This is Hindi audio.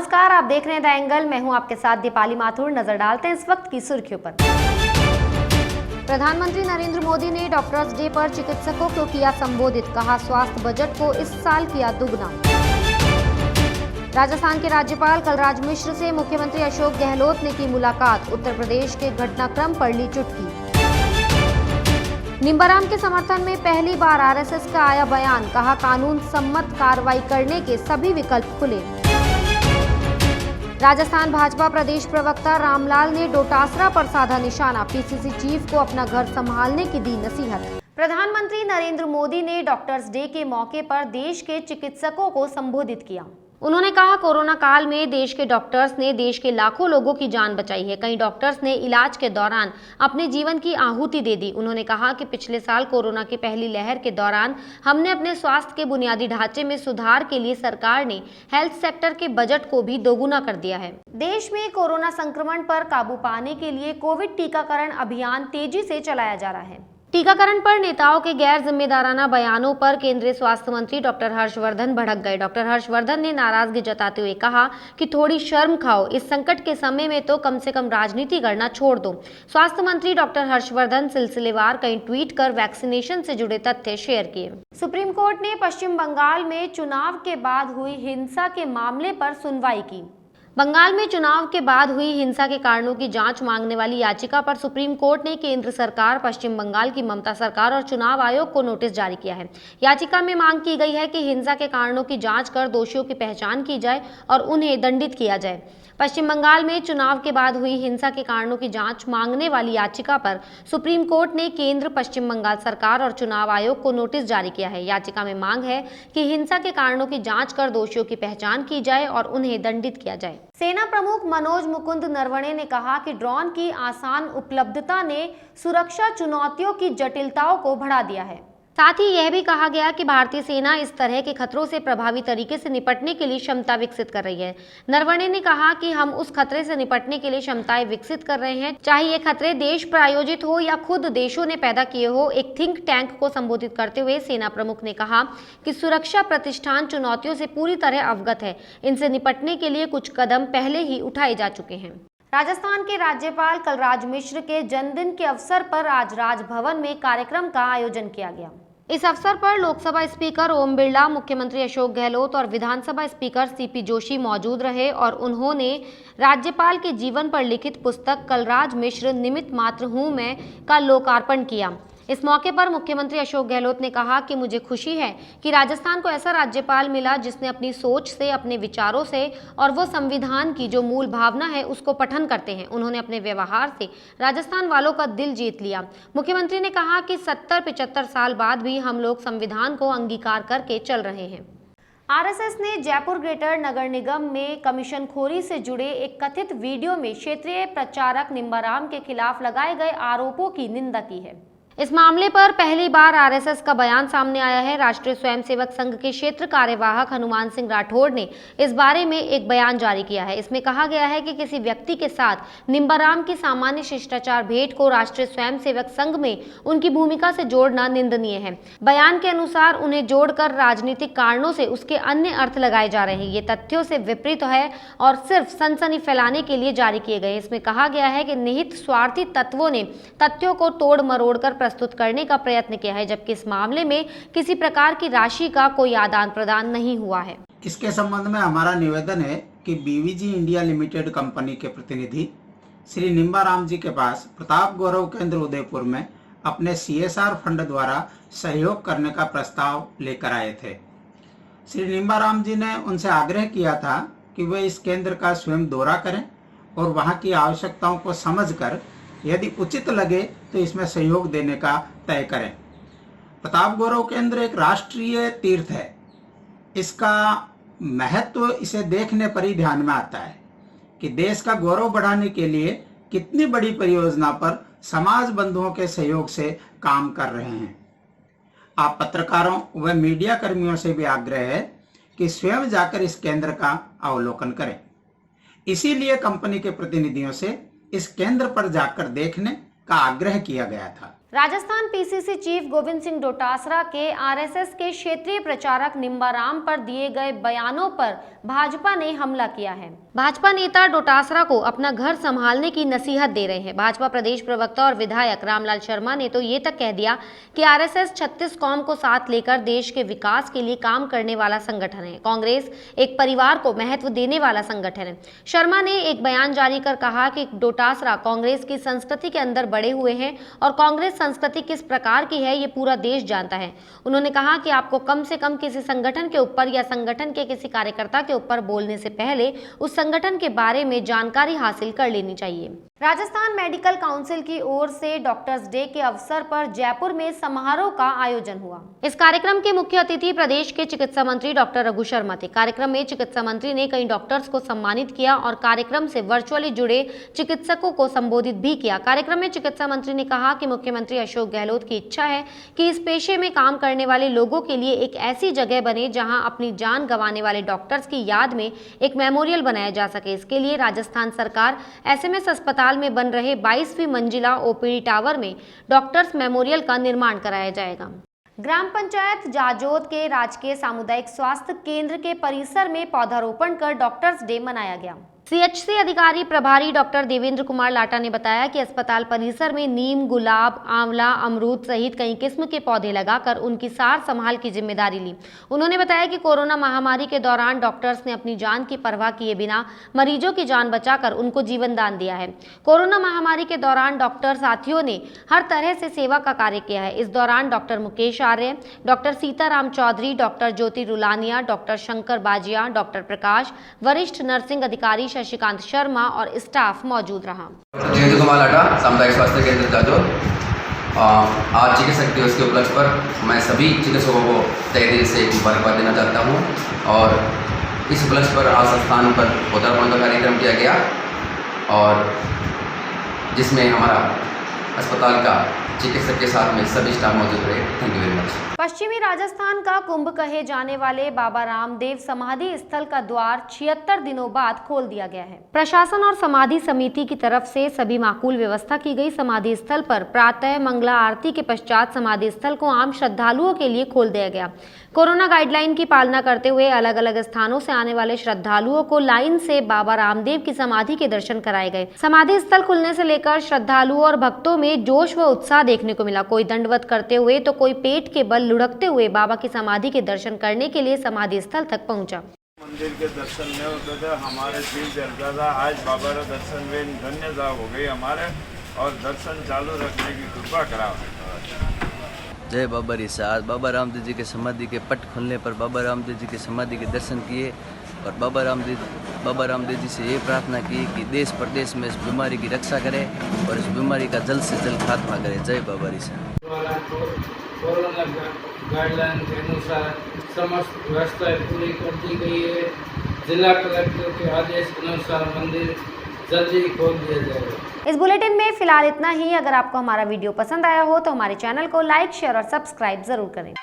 नमस्कार, आप देख रहे हैं द एंगल। मैं हूं आपके साथ दीपाली माथुर। नजर डालते हैं इस वक्त की सुर्खियों पर। प्रधानमंत्री नरेंद्र मोदी ने डॉक्टर्स डे पर चिकित्सकों को किया संबोधित। कहा, स्वास्थ्य बजट को इस साल किया दुगना। राजस्थान के राज्यपाल कलराज मिश्र से मुख्यमंत्री अशोक गहलोत ने की मुलाकात। उत्तर प्रदेश के घटनाक्रम पर ली चुटकी। निम्बाराम के समर्थन में पहली बार आरएसएस का आया बयान। कहा, कानून सम्मत कार्रवाई करने के सभी विकल्प खुले। राजस्थान भाजपा प्रदेश प्रवक्ता रामलाल ने डोटासरा पर साधा निशाना। पीसीसी चीफ को अपना घर संभालने की दी नसीहत। प्रधानमंत्री नरेंद्र मोदी ने डॉक्टर्स डे के मौके पर देश के चिकित्सकों को संबोधित किया। उन्होंने कहा, कोरोना काल में देश के डॉक्टर्स ने देश के लाखों लोगों की जान बचाई है। कई डॉक्टर्स ने इलाज के दौरान अपने जीवन की आहुति दे दी। उन्होंने कहा कि पिछले साल कोरोना की पहली लहर के दौरान हमने अपने स्वास्थ्य के बुनियादी ढांचे में सुधार के लिए सरकार ने हेल्थ सेक्टर के बजट को भी दोगुना कर दिया है। देश में कोरोना संक्रमण पर काबू पाने के लिए कोविड टीकाकरण अभियान तेजी से चलाया जा रहा है। टीकाकरण पर नेताओं के गैर जिम्मेदाराना बयानों पर केंद्रीय स्वास्थ्य मंत्री डॉक्टर हर्षवर्धन भड़क गए। डॉक्टर हर्षवर्धन ने नाराजगी जताते हुए कहा कि थोड़ी शर्म खाओ, इस संकट के समय में तो कम से कम राजनीति करना छोड़ दो। स्वास्थ्य मंत्री डॉक्टर हर्षवर्धन सिलसिलेवार कई ट्वीट कर वैक्सीनेशन से जुड़े तथ्य शेयर किए। सुप्रीम कोर्ट ने पश्चिम बंगाल में चुनाव के बाद हुई हिंसा के मामले पर सुनवाई की। बंगाल में चुनाव के बाद हुई हिंसा के कारणों की जांच मांगने वाली याचिका पर सुप्रीम कोर्ट ने केंद्र सरकार, पश्चिम बंगाल की ममता सरकार और चुनाव आयोग को नोटिस जारी किया है। याचिका में मांग की गई है कि हिंसा के कारणों की जांच कर दोषियों की पहचान की जाए और उन्हें दंडित किया जाए। पश्चिम बंगाल में चुनाव के बाद हुई हिंसा के कारणों की जांच मांगने वाली याचिका पर सुप्रीम कोर्ट ने केंद्र, पश्चिम बंगाल सरकार और चुनाव आयोग को नोटिस जारी किया है। याचिका में मांग है कि हिंसा के कारणों की जांच कर दोषियों की पहचान की जाए और उन्हें दंडित किया जाए। सेना प्रमुख मनोज मुकुंद नरवणे ने कहा कि ड्रोन की आसान उपलब्धता ने सुरक्षा चुनौतियों की जटिलताओं को बढ़ा दिया है। साथ ही यह भी कहा गया कि भारतीय सेना इस तरह के खतरों से प्रभावी तरीके से निपटने के लिए क्षमता विकसित कर रही है। नरवणे ने कहा कि हम उस खतरे से निपटने के लिए क्षमताएं विकसित कर रहे हैं, चाहे ये खतरे देश प्रायोजित हो या खुद देशों ने पैदा किए हो। एक थिंक टैंक को संबोधित करते हुए सेना प्रमुख ने कहा कि सुरक्षा प्रतिष्ठान चुनौतियों से पूरी तरह अवगत है। इनसे निपटने के लिए कुछ कदम पहले ही उठाए जा चुके हैं। राजस्थान के राज्यपाल कलराज मिश्र के जन्मदिन के अवसर पर आज राजभवन में कार्यक्रम का आयोजन किया गया। इस अवसर पर लोकसभा स्पीकर ओम बिरला, मुख्यमंत्री अशोक गहलोत और विधानसभा स्पीकर सीपी जोशी मौजूद रहे और उन्होंने राज्यपाल के जीवन पर लिखित पुस्तक कलराज मिश्र निमित्त मात्र हूं मैं का लोकार्पण किया। इस मौके पर मुख्यमंत्री अशोक गहलोत ने कहा कि मुझे खुशी है कि राजस्थान को ऐसा राज्यपाल मिला जिसने अपनी सोच से, अपने विचारों से और वो संविधान की जो मूल भावना है उसको पठन करते हैं। उन्होंने अपने व्यवहार से राजस्थान वालों का दिल जीत लिया। मुख्यमंत्री ने कहा कि 70-75 साल बाद भी हम लोग संविधान को अंगीकार करके चल रहे हैं। आरएसएस ने जयपुर ग्रेटर नगर निगम में कमीशनखोरी से जुड़े एक कथित वीडियो में क्षेत्रीय प्रचारक निम्बाराम के खिलाफ लगाए गए आरोपों की निंदा की है। इस मामले पर पहली बार आरएसएस का बयान सामने आया है। राष्ट्रीय स्वयंसेवक संघ के क्षेत्र कार्यवाहक हनुमान सिंह राठौड़ ने इस बारे में एक बयान जारी किया है। इसमें कहा गया है कि किसी व्यक्ति के साथ निम्बाराम की सामान्य शिष्टाचार भेंट को राष्ट्रीय स्वयंसेवक संघ में उनकी भूमिका से जोड़ना निंदनीय है। बयान के अनुसार उन्हें जोड़कर राजनीतिक कारणों से उसके अन्य अर्थ लगाए जा रहे हैं। ये तथ्यों से विपरीत है और सिर्फ सनसनी फैलाने के लिए जारी किए गए। इसमें कहा गया है कि निहित स्वार्थी तत्वों ने तथ्यों को तोड़ मरोड़ कर प्रस्तुत करने का प्रयत्न किया है, जबकि इस मामले में किसी प्रकार की राशि का कोई आदान प्रदान नहीं हुआ है। इसके संबंध में हमारा निवेदन है कि बीवीजी इंडिया लिमिटेड कंपनी के प्रतिनिधि श्री निम्बाराम जी के पास प्रताप गौरव केंद्र उदयपुर में अपने CSR फंड द्वारा सहयोग करने का प्रस्ताव लेकर आए थे। श्री निम्बाराम जी ने उनसे आग्रह किया था कि वे इस केंद्र का स्वयं दौरा करें और वहां की आवश्यकताओं को समझकर यदि उचित लगे तो इसमें सहयोग देने का तय करें। प्रताप गौरव केंद्र एक राष्ट्रीय तीर्थ है। इसका महत्व इसे देखने पर ही ध्यान में आता है कि देश का गौरव बढ़ाने के लिए कितनी बड़ी परियोजना पर समाज बंधुओं के सहयोग से काम कर रहे हैं। आप पत्रकारों व मीडिया कर्मियों से भी आग्रह है कि स्वयं जाकर इस केंद्र का अवलोकन करें। इसीलिए कंपनी के प्रतिनिधियों से इस केंद्र पर जाकर देखने का आग्रह किया गया था। राजस्थान पीसीसी चीफ गोविंद सिंह डोटासरा के आरएसएस के क्षेत्रीय प्रचारक निम्बाराम पर दिए गए बयानों पर भाजपा ने हमला किया है। भाजपा नेता डोटासरा को अपना घर संभालने की नसीहत दे रहे हैं। भाजपा प्रदेश प्रवक्ता और विधायक रामलाल शर्मा ने तो ये तक कह दिया कि आरएसएस 36 कौम को साथ लेकर देश के विकास के लिए काम करने वाला संगठन है। कांग्रेस एक परिवार को महत्व देने वाला संगठन है। शर्मा ने एक बयान जारी कर कहा कि डोटासरा कांग्रेस की संस्कृति के अंदर बड़े हुए हैं और कांग्रेस संस्कृति किस प्रकार की है ये पूरा देश जानता है। उन्होंने कहा कि आपको कम से कम किसी संगठन के ऊपर या संगठन के किसी कार्यकर्ता के ऊपर बोलने से पहले उस संगठन के बारे में जानकारी हासिल कर लेनी चाहिए। राजस्थान मेडिकल काउंसिल की ओर से डॉक्टर्स डे के अवसर पर जयपुर में समारोह का आयोजन हुआ। इस कार्यक्रम के मुख्य अतिथि प्रदेश के चिकित्सा मंत्री डॉक्टर रघु शर्मा थे। कार्यक्रम में चिकित्सा मंत्री ने कई डॉक्टर्स को सम्मानित किया और कार्यक्रम से वर्चुअली जुड़े चिकित्सकों को संबोधित भी किया। कार्यक्रम में चिकित्सा मंत्री ने कहा कि मुख्यमंत्री अशोक गहलोत की इच्छा है कि इस पेशे में काम करने वाले लोगों के लिए एक ऐसी जगह बने जहां अपनी जान गंवाने वाले डॉक्टर्स की याद में एक मेमोरियल बनाया जा सके। इसके लिए राजस्थान सरकार एसएमएस अस्पताल में बन रहे 22वीं मंजिला ओपीडी टावर में डॉक्टर्स मेमोरियल का निर्माण कराया जाएगा। ग्राम पंचायत जाजोद के राजकीय सामुदायिक स्वास्थ्य केंद्र के परिसर में पौधारोपण कर डॉक्टर्स डे मनाया गया। सीएचसी अधिकारी प्रभारी डॉक्टर देवेंद्र कुमार लाटा ने बताया कि अस्पताल परिसर में नीम, गुलाब, आंवला, अमरूद सहित कई किस्म के पौधे लगाकर उनकी सार संभाल की जिम्मेदारी ली। उन्होंने बताया कि कोरोना महामारी के दौरान डॉक्टर्स ने अपनी जान की परवाह किए बिना मरीजों की जान बचाकर उनको जीवन दान दिया है। कोरोना महामारी के दौरान डॉक्टर साथियों ने हर तरह से सेवा का कार्य किया है। इस दौरान डॉक्टर मुकेश आर्य, डॉक्टर सीताराम चौधरी, डॉक्टर ज्योति रुलानिया, डॉक्टर शंकर बाजिया, डॉक्टर प्रकाश, वरिष्ठ नर्सिंग अधिकारी शशिकांत शर्मा और स्टाफ मौजूद रहा। देवेंद्र कुमार लाटा, सामुदायिक स्वास्थ्य केंद्र जाजोर। आज चिकित्सक दिवस के उपलक्ष्य पर मैं सभी चिकित्सकों को तहे दिल से मुबारकबाद देना चाहता हूं और इस उपलक्ष्य पर आज संस्थान पर पौधारोपण का कार्यक्रम किया गया और जिसमें हमारा अस्पताल का चिकित्सक के साथ में सभी स्टाफ मौजूद रहे। Thank you very much. पश्चिमी राजस्थान का कुंभ कहे जाने वाले बाबा रामदेव समाधि स्थल का द्वार 76 दिनों बाद खोल दिया गया है। प्रशासन और समाधि समिति की तरफ से सभी माकूल व्यवस्था की गई। समाधि स्थल पर प्रातः मंगला आरती के पश्चात समाधि स्थल को आम श्रद्धालुओं के लिए खोल दिया गया। कोरोना गाइडलाइन की पालना करते हुए अलग अलग स्थानों से आने वाले श्रद्धालुओं को लाइन से बाबा रामदेव की समाधि के दर्शन कराए गए। समाधि स्थल खुलने से लेकर श्रद्धालुओं और भक्तों में जोश व उत्साह देखने को मिला। कोई दंडवत करते हुए तो कोई पेट के बल लुढ़कते हुए बाबा की समाधि के दर्शन करने के लिए समाधि स्थल तक पहुंचा। मंदिर के दर्शन में होता था, हमारे दिल जलता था। आज बाबा का दर्शन में धन्यता हो गई हमारे और दर्शन चालू रखने की कृपा करा। जय बाबा रिसा। आज बाबा रामदेव जी के समाधि के पट खुलने पर बाबा रामदेव जी की समाधि के दर्शन किए और बाबा रामदेव जी से ये प्रार्थना की कि देश प्रदेश में इस बीमारी की रक्षा करे और इस बीमारी का जल्द से जल्द खात्मा करे। जय बाबा रिसा। कोरोना गाइडलाइन के अनुसार समस्त व्यवस्थाएं पूरी कर दी गई है। जिला कलेक्टर के आदेश के अनुसार मंदिर जल्दी खोल दिया जाएगा। इस बुलेटिन में फिलहाल इतना ही। अगर आपको हमारा वीडियो पसंद आया हो तो हमारे चैनल को लाइक, शेयर और सब्सक्राइब जरूर करें।